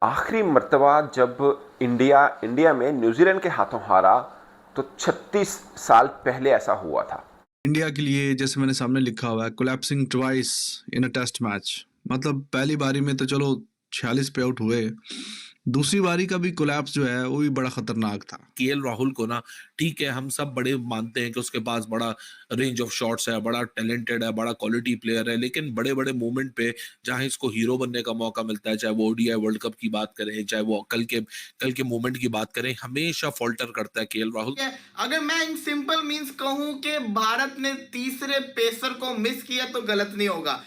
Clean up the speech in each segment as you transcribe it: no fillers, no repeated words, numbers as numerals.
आखिरी मर्तबा जब इंडिया इंडिया में न्यूजीलैंड के हाथों हारा तो 36 साल पहले ऐसा हुआ था। इंडिया के लिए जैसे मैंने सामने लिखा हुआ है collapsing twice in a test match. मतलब पहली बारी में तो चलो 46 पे आउट हुए, दूसरी बारी का भी कोलैप्स जो है वो भी बड़ा खतरनाक था। केएल राहुल को ना, ठीक है, हम सब बड़े मानते हैं कि उसके पास बड़ा रेंज ऑफ शॉट्स है, बड़ा टैलेंटेड है, बड़ा क्वालिटी प्लेयर है, लेकिन बड़े बड़े मोमेंट पे जहां इसको हीरो बनने का मौका मिलता है, चाहे वो ओडीआई वर्ल्ड कप की बात करें, चाहे वो कल के मोमेंट की बात करें, हमेशा फॉल्टर करता है केएल राहुल। अगर मैं इन सिंपल मींस कहूं कि भारत ने तीसरे पेसर को मिस किया तो गलत नहीं होगा।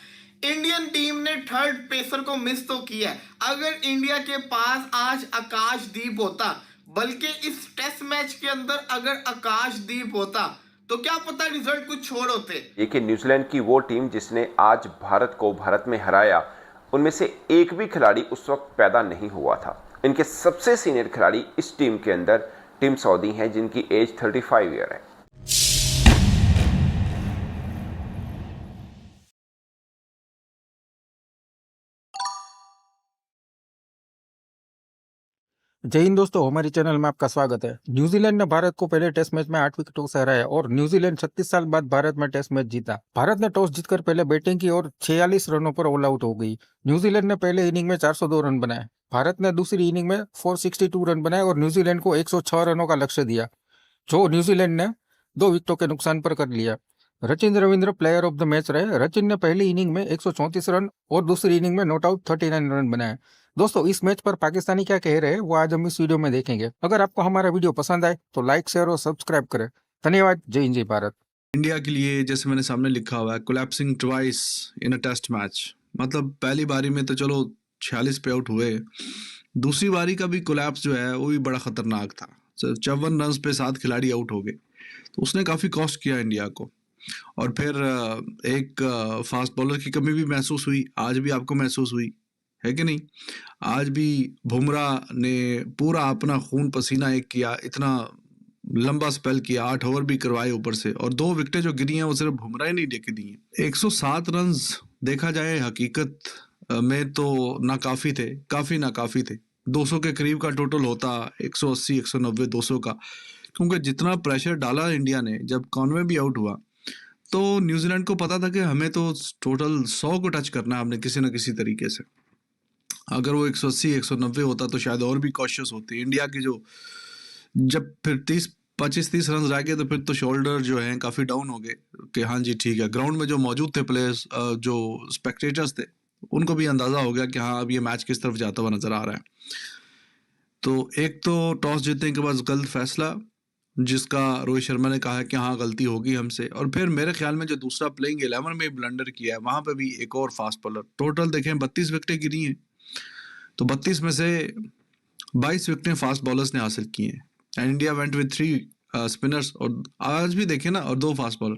इंडियन टीम ने थर्ड पेसर को मिस तो किया है। अगर इंडिया के पास आज आकाशदीप होता, बल्कि इस टेस्ट मैच के अंदर अगर आकाशदीप होता, तो क्या पता रिजल्ट कुछ छोड़ होते। ये कि न्यूजीलैंड की वो टीम जिसने आज भारत में हराया, उनमें से एक भी खिलाड़ी उस वक्त पैदा नहीं हुआ था। इनके सबसे सीनियर खिलाड़ी इस टीम के अंदर टिम सऊदी हैं, जिनकी एज 35 ईयर है। जय हिंद दोस्तों, हमारे चैनल में आपका स्वागत है। न्यूजीलैंड ने भारत को पहले टेस्ट मैच में 8 विकेटों से हराया और न्यूजीलैंड 36 साल बाद भारत में टेस्ट मैच जीता। भारत ने टॉस जीतकर पहले बैटिंग की और 46 रनों पर ऑल आउट हो गई। न्यूजीलैंड ने पहले इनिंग में 402 रन बनाए। भारत ने दूसरी इनिंग में 462 रन बनाए और न्यूजीलैंड को 106 रनों का लक्ष्य दिया, जो न्यूजीलैंड ने 2 विकेटों के नुकसान पर कर लिया। Rachin Ravindra player of the match रहे। रचिन ने पहली इनिंग में 134 रन और दूसरी इनिंग में नॉट आउट 39 रन बनाए। दोस्तों, इस मैच पर पाकिस्तानी क्या कह रहे हैं वो आज हम इस वीडियो में देखेंगे। अगर आपको हमारा वीडियो पसंद आए तो लाइक, शेयर और सब्सक्राइब करें। धन्यवाद। जय हिंद, जय भारत। इंडिया के लिए जैसे मैंने सामने लिखा हुआ है collapsing twice in a test match. मतलब पहली बारी में तो चलो 46 पे आउट हुए, दूसरी बारी का भी कोलैप्स जो है वो भी बड़ा खतरनाक था। 54 रन पे 7 खिलाड़ी आउट हो गए, तो उसने काफ़ी कॉस्ट किया इंडिया को। और फिर एक फास्ट बॉलर की कमी भी महसूस हुई, आज भी आपको महसूस हुई है कि नहीं? आज भी बुमराह ने पूरा अपना खून पसीना एक किया, इतना लंबा स्पेल किया, 8 ओवर भी करवाए ऊपर से, और 2 विकेटें जो गिरी हैं वो सिर्फ बुमराह ही नहीं लेके दी हैं। 107 रन देखा जाए हकीकत में तो नाकाफी थे, काफ़ी नाकाफी थे। 200 के करीब का टोटल होता, 180, 190, 200 का, क्योंकि जितना प्रेशर डाला इंडिया ने जब कॉनवे भी आउट हुआ, तो न्यूजीलैंड को पता था कि हमें तो टोटल 100 को टच करना है हमने किसी न किसी तरीके से। अगर वो 180 190 होता तो शायद और भी कॉशियस होती इंडिया की। जो जब फिर 25-30 रन रह गए तो फिर तो शोल्डर जो हैं काफ़ी डाउन हो गए कि हाँ जी ठीक है। ग्राउंड में जो मौजूद थे प्लेयर्स, जो स्पेक्टेटर्स थे, उनको भी अंदाज़ा हो गया कि हाँ अब ये मैच किस तरफ जाता हुआ नज़र आ रहा है। तो एक तो टॉस जीतने के बाद गलत फैसला, जिसका रोहित शर्मा ने कहा है कि हाँ गलती होगी हमसे, और फिर मेरे ख्याल में जो दूसरा प्लेइंग 11 में ब्लंडर किया है, वहाँ पे भी एक और फास्ट बॉलर। टोटल देखें 32 विकेटें गिरी हैं, तो 32 में से 22 विकेटें फास्ट बॉलर्स ने हासिल की हैं। And India went with 3 spinners, और आज भी देखें ना, और 2 फास्ट बॉलर।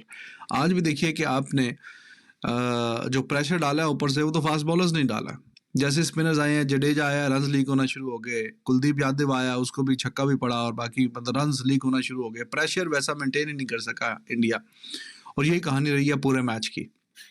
आज भी देखिए कि आपने जो प्रेशर डाला है ऊपर से, वो तो फास्ट बॉलर्स नहीं डाला। जैसे स्पिनर्स आए हैं, जडेजा आया, रन्स लीक होना शुरू हो गए। कुलदीप यादव आया, उसको भी छक्का भी पड़ा, और बाकी मतलब रन्स लीक होना शुरू हो गए। प्रेशर वैसा मेंटेन ही नहीं कर सका इंडिया, और यही कहानी रही है पूरे मैच की।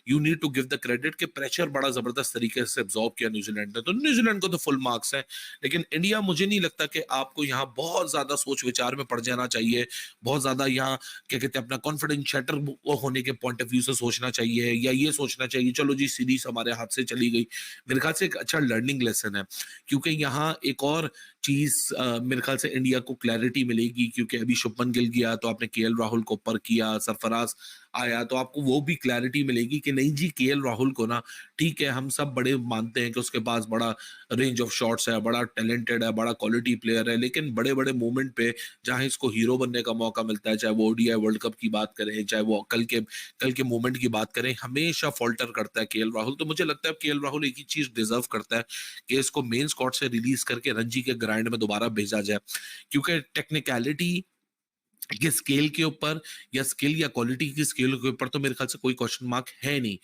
You need to give the credit कि प्रेशर बड़ा जबरदस्त तरीके से एब्जॉर्ब किया न्यूजीलैंड ने, तो न्यूजीलैंड को तो फुल मार्क्स है। लेकिन इंडिया, मुझे नहीं लगता कि आपको यहाँ बहुत ज्यादा सोच विचार में पड़ जाना चाहिए, बहुत ज्यादा यहाँ क्या कहते हैं अपना कॉन्फिडेंस शैटर होने के पॉइंट ऑफ व्यू से सोचना चाहिए, या ये सोचना चाहिए चलो जी सीरीज हमारे हाथ से चली गई। मेरे ख्याल से एक अच्छा लर्निंग लेसन है, क्योंकि यहाँ एक और चीज मेरे ख्याल से इंडिया को क्लैरिटी मिलेगी, क्योंकि अभी शुभमन गिल गया तो आपने केएल राहुल को ऊपर किया, सरफराज आया तो आपको वो भी क्लैरिटी मिलेगी कि नहीं जी, केएल राहुल को ना, ठीक है, हम सब बड़े मानते हैं कि उसके पास बड़ा रेंज ऑफ शॉट्स है, बड़ा टैलेंटेड है, बड़ा क्वालिटी प्लेयर है, लेकिन बड़े बड़े मोमेंट पे जहां इसको हीरो बनने का मौका मिलता है, चाहे वो ओडीआई वर्ल्ड कप की बात करें, चाहे वो कल के मोमेंट की बात करें, हमेशा फॉल्टर करता है केएल राहुल। तो मुझे लगता है केएल राहुल एक ही चीज डिजर्व करता है कि इसको मेन स्क्वाड से रिलीज करके रणजी के ग्राउंड में दोबारा भेजा जाए, क्योंकि टेक्निकलिटी के स्केल के ऊपर, या स्किल या क्वालिटी की स्केल के ऊपर तो मेरे ख्याल से कोई क्वेश्चन मार्क है नहीं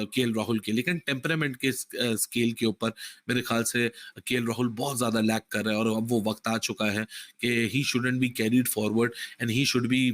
केएल राहुल के, लेकिन टेम्परामेंट के स्केल के ऊपर मेरे ख्याल से केएल राहुल बहुत ज्यादा लैक कर रहा है, और अब वो वक्त आ चुका है कि he shouldn't be carried forward and he should be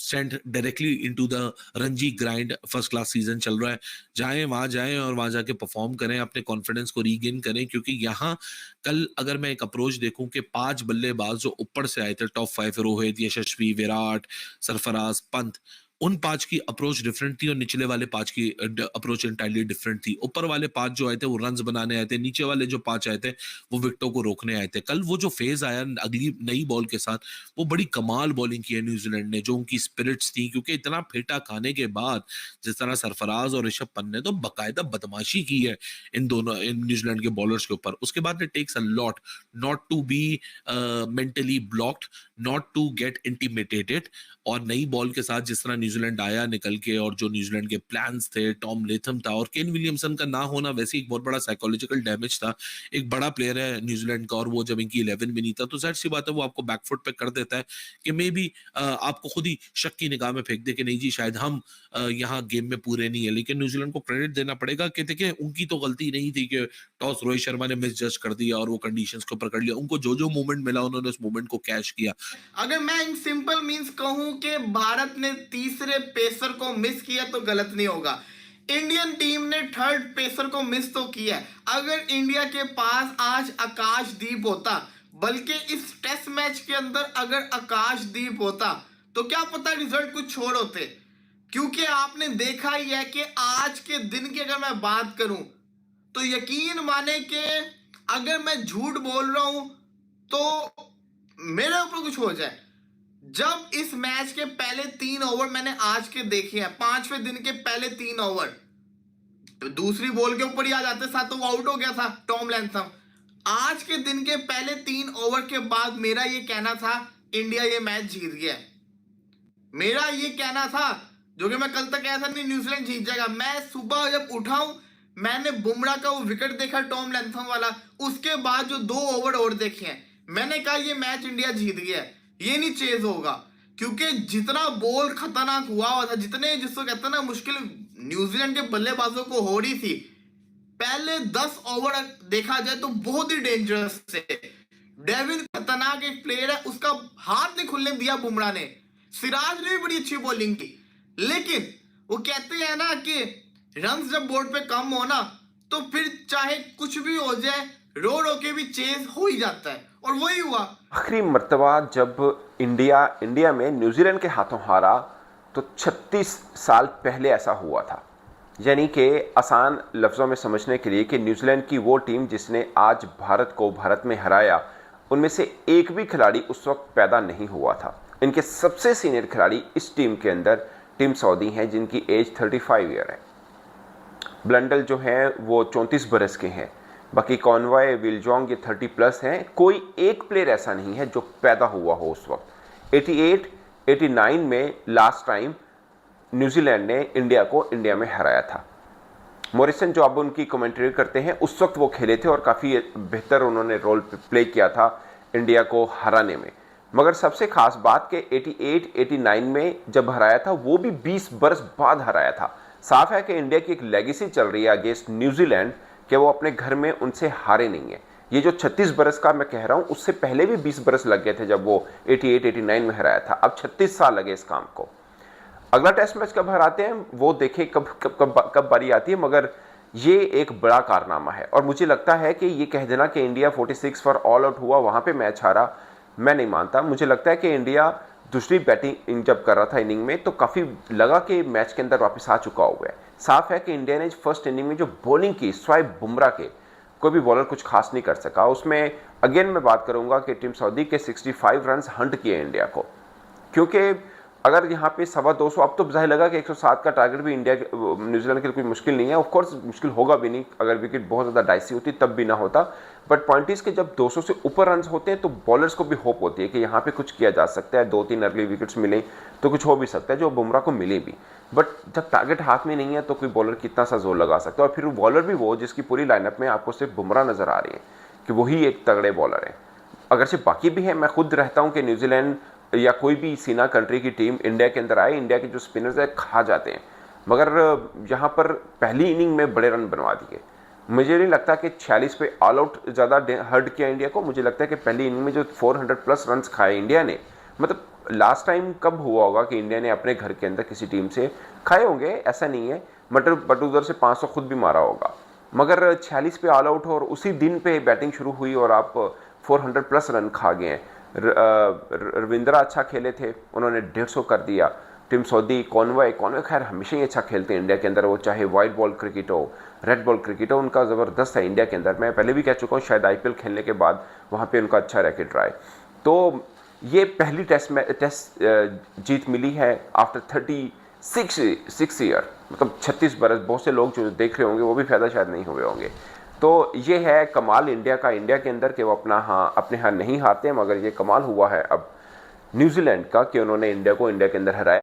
sent directly into the Ranji grind. First class season चल रहा है, जाएं और वहां जाके परफॉर्म करें, अपने कॉन्फिडेंस को रीगेन करें, क्योंकि यहाँ कल अगर मैं एक अप्रोच देखूं कि 5 बल्लेबाज जो ऊपर से आए थे टॉप 5, रोहित, यशस्वी, विराट, सरफराज, पंत, उन 5 की अप्रोच डिफरेंट थी और निचले वाले 5 की अप्रोच इंटायरली डिफरेंट थी। ऊपर वाले 5 जो आए थे वो रन्स बनाने आए थे, नीचे वाले जो 5 आए थे वो विकेटों को रोकने आए थे। कल वो जो फेज आया अगली नई बॉल के साथ, वो बड़ी कमाल बॉलिंग की है न्यूजीलैंड ने, जो उनकी स्पिरिट्स थी, क्योंकि इतना फेटा खाने के बाद जिस तरह सरफराज और ऋषभ पंत ने तो बकायदा बदमाशी की है इन न्यूजीलैंड के बॉलर्स के ऊपर। उसके बाद it takes a lot not to be mentally blocked, not to get intimidated, और नई बॉल के साथ जिस तरह न्यूजीलैंड आया निकल के, और जो न्यूजीलैंड के प्लान्स थे, टॉम लेथम था और केन विलियमसन का ना होना वैसे एक बहुत बड़ा साइकोलॉजिकल डैमेज था। एक बड़ा प्लेयर है न्यूजीलैंड का, और वो जब इनकी 11 भी नहीं था तो जाहिर सी बात है वो आपको बैकफुट पे कर देता है कि मे बी आपको खुद ही शक की निगाह में फेंक दे कि नहीं जी शायद हम यहाँ गेम में पूरे नहीं है। लेकिन न्यूजीलैंड को क्रेडिट देना पड़ेगा कि देखिए उनकी तो गलती नहीं थी कि टॉस रोहित शर्मा ने मिस जज कर दिया और वो कंडीशंस के ऊपर कर लिया। उनको जो जो मोमेंट मिला उन्होंने उस मोमेंट को कैश किया। अगर मैं इन सिंपल मींस कहूं कि भारत ने तीसरे पेसर को मिस किया तो गलत नहीं होगा। इंडियन टीम ने थर्ड पेसर को मिस तो किया है। अगर इंडिया के पास आज आकाशदीप होता, बल्कि इस टेस्ट मैच के अंदर अगर आकाशदीप होता तो क्या पता रिजल्ट कुछ छोड़ होते, क्योंकि आपने देखा ही है कि आज के दिन की अगर मैं बात करूं तो यकीन माने कि अगर मैं झूठ बोल रहा हूं तो मेरे ऊपर कुछ हो जाए। जब इस मैच के पहले 3 ओवर मैंने आज के देखे हैं, 5वें दिन के पहले 3 ओवर, तो दूसरी बॉल के ऊपर ही आ जाते साथ तो वो आउट हो गया था टॉम लैंथम। आज के दिन के पहले 3 ओवर के बाद मेरा ये कहना था इंडिया ये मैच जीत गया। मेरा ये कहना था, जो कि मैं कल तक कहा था नहीं न्यूजीलैंड जीत जाएगा। मैं सुबह जब उठाऊं मैंने बुमराह का वो विकेट देखा टॉम लैंथम वाला, उसके बाद जो 2 ओवर और देखे हैं, मैंने कहा ये मैच इंडिया जीत गया, ये नहीं चेज होगा। क्योंकि जितना बॉल खतरनाक हुआ था, जितने जिसको कहते हैं ना मुश्किल न्यूजीलैंड के बल्लेबाजों को हो रही थी, पहले 10 ओवर देखा जाए तो बहुत ही डेंजरस थे। डेविन खतरनाक एक प्लेयर है, उसका हाथ नहीं खुलने दिया बुमराह ने। सिराज ने भी बड़ी अच्छी बॉलिंग की, लेकिन वो कहते हैं ना कि रन्स जब बोर्ड पे कम हो ना तो फिर चाहे कुछ भी हो जाए रो रो के भी चेज हो ही जाता है, और वही हुआ। आखिरी मर्तबा जब इंडिया में न्यूजीलैंड के हाथों हारा तो 36 साल पहले ऐसा हुआ था। यानी कि आसान लफ्ज़ों में समझने के लिए कि न्यूजीलैंड की वो टीम जिसने आज भारत को भारत में हराया, उनमें से एक भी खिलाड़ी उस वक्त पैदा नहीं हुआ था। इनके सबसे सीनियर खिलाड़ी इस टीम के अंदर टिम सऊदी हैं, जिनकी एज 35 ईयर है। ब्लंडल जो हैं वो 34 बरस के हैं। बाकी कॉनवॉय, विलजोंग ये 30 प्लस हैं। कोई एक प्लेयर ऐसा नहीं है जो पैदा हुआ हो उस वक्त। 88-89 में लास्ट टाइम न्यूजीलैंड ने इंडिया में हराया था। मॉरिसन जो अब उनकी कमेंट्री करते हैं, उस वक्त वो खेले थे और काफ़ी बेहतर उन्होंने रोल प्ले किया था इंडिया को हराने में। मगर सबसे खास बात कि 88-89 में जब हराया था वो भी 20 बरस बाद हराया था। साफ है कि इंडिया की एक लेगेसी चल रही है अगेंस्ट न्यूजीलैंड कि वो अपने घर में उनसे हारे नहीं है। ये जो 36 बरस का मैं कह रहा हूँ, उससे पहले भी 20 बरस लग गए थे जब वो 88-89 में हराया था। अब 36 साल लगे इस काम को। अगला टेस्ट मैच कब हराते हैं वो देखें, कब बारी आती है, मगर ये एक बड़ा कारनामा है। और मुझे लगता है कि ये कह देना कि इंडिया 46 फॉर ऑल आउट हुआ, वहाँ पे मैच हारा, मैं नहीं मानता। मुझे लगता है कि इंडिया दूसरी बैटिंग जब कर रहा था इनिंग में तो काफ़ी लगा कि मैच के अंदर वापस आ चुका हुआ है। साफ है कि इंडिया ने फर्स्ट इनिंग में जो बॉलिंग की स्वाइप बुमराह के, कोई भी बॉलर कुछ खास नहीं कर सका। उसमें अगेन मैं बात करूंगा कि टिम सऊदी के 65 रन हंट किए इंडिया को, क्योंकि अगर यहाँ पे 225, अब तो जाहिर लगा कि 107 का टारगेट भी न्यूजीलैंड के लिए कोई मुश्किल नहीं है। ऑफ कोर्स मुश्किल होगा भी नहीं, अगर विकेट बहुत ज़्यादा डाइसी होती तब भी ना होता। बट पॉइंट इज के जब 200 से ऊपर रन होते हैं तो बॉलर्स को भी होप होती है कि यहाँ पे कुछ किया जा सकता है, 2-3 अर्ली विकेट्स मिले तो कुछ हो भी सकता है, जो बुमराह को मिले भी। बट जब टारगेट हाथ में नहीं है तो कोई बॉलर कितना सा जोर लगा सकता है। और फिर बॉलर भी वो जिसकी पूरी लाइनअप में आपको सिर्फ बुमराह नज़र आ रही है कि वही एक तगड़े बॉलर है। अगर से बाकी भी है, मैं खुद रहता हूँ कि न्यूजीलैंड या कोई भी सीना कंट्री की टीम इंडिया के अंदर आए, इंडिया के जो स्पिनर्स है खा जाते हैं, मगर यहाँ पर पहली इनिंग में बड़े रन बनवा दिए। मुझे नहीं लगता कि 46 पे ऑल आउट ज़्यादा हर्ट किया इंडिया को। मुझे लगता है कि पहली इनिंग में जो 400 प्लस रन खाए इंडिया ने, मतलब लास्ट टाइम कब हुआ होगा कि इंडिया ने अपने घर के अंदर किसी टीम से खाए होंगे, ऐसा नहीं है, बट उधर से 500 खुद भी मारा होगा, मगर 46 पे ऑल आउट हो और उसी दिन पे बैटिंग शुरू हुई और आप 400 प्लस रन खा गए हैं। रविंद्रा अच्छा खेले थे, उन्होंने 150 कर दिया। टिम सऊदी, कॉनवे खैर हमेशा ही अच्छा खेलते हैं इंडिया के अंदर, वो चाहे वाइट बॉल क्रिकेट हो, रेड बॉल क्रिकेट हो, उनका ज़बरदस्त है इंडिया के अंदर। मैं पहले भी कह चुका हूँ, शायद IPL खेलने के बाद वहाँ पे उनका अच्छा रैकेट रहा है। तो ये पहली टेस्ट जीत मिली है आफ्टर 36 ईयर, मतलब 36 बरस। बहुत से लोग जो देख रहे होंगे वो भी फ़ायदा शायद नहीं हुए होंगे। तो ये है कमाल इंडिया का, इंडिया के अंदर कि वो अपने यहाँ नहीं हारते, मगर ये कमाल हुआ है अब न्यूजीलैंड का कि उन्होंने इंडिया के अंदर हराया।